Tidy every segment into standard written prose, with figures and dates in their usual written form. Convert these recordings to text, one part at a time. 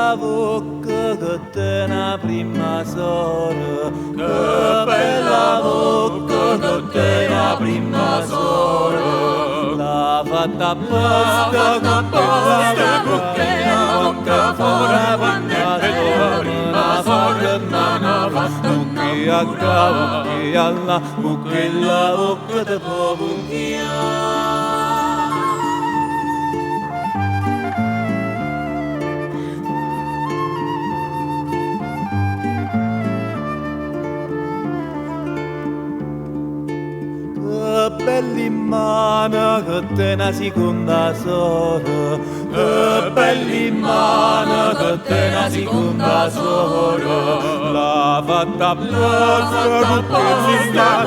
bella bocca che te una prima sora, che bella bocca che te una prima sora, la fatta apposta con bella bocca fuori prima sora, la fatta mano bucchi a capo, bucchi alla bucchi la bocca te può bucchiare. Che bella immane che te una seconda sora, che bella immane che te una seconda sora, la fatta apposta con quella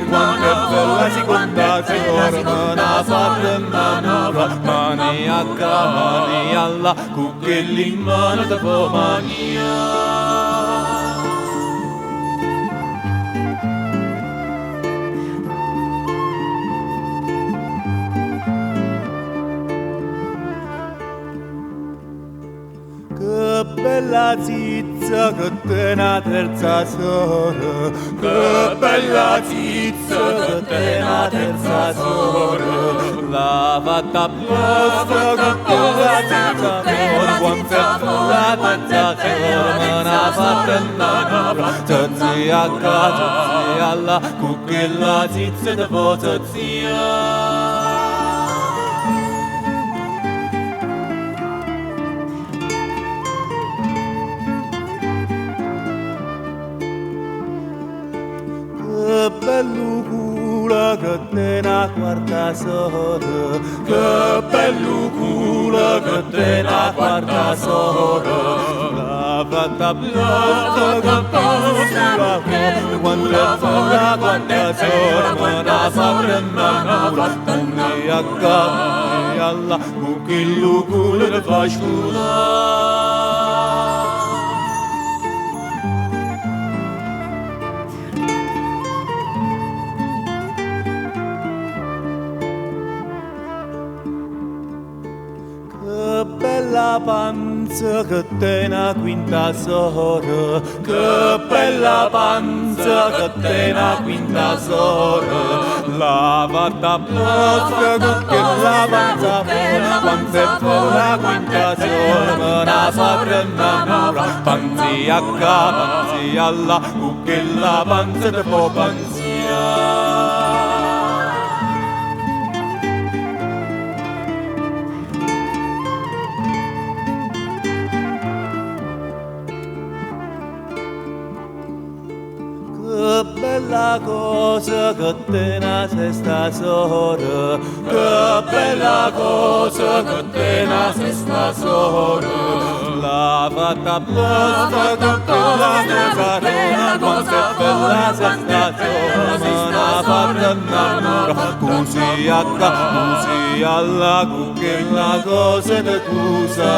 quando è bella seconda sora, me la fatta in mano, mani a capo, mani alla, con quell'immane te può mangiare. Che bella zizza che te una terza sora, che bella zizza che te una terza sora, la fatta apposta con quella zizza, con quanto è bella terza sora, me la fatta in mano, zazzi a casa, zazzi alla, con quella zizza te può zazziare. Che bello culo che te una quarta sora, che bello culo che te una quarta sora, la fatta apposta con quella quando è fuori quarta sora, me la fatta in mano, bucchi a capo, bucchi alla, bucchi il culo che fa sculare. Che bella panza che te una quinta sora, che bella panza che te una quinta sora, la fatta apposta con quella panza fuori, quando è fuori la quinta sora, me la fatta in mano, panzi a capo, panzi alla, con quella panza te può panziare. Che bella cosa che te una sesta sora, che bella cosa che te una sesta sora, la fatta apposta con quella sesta sora, quanto è bella sesta sora, me la fatta in mano, così a capo, così alla, con quella cosa te scusa.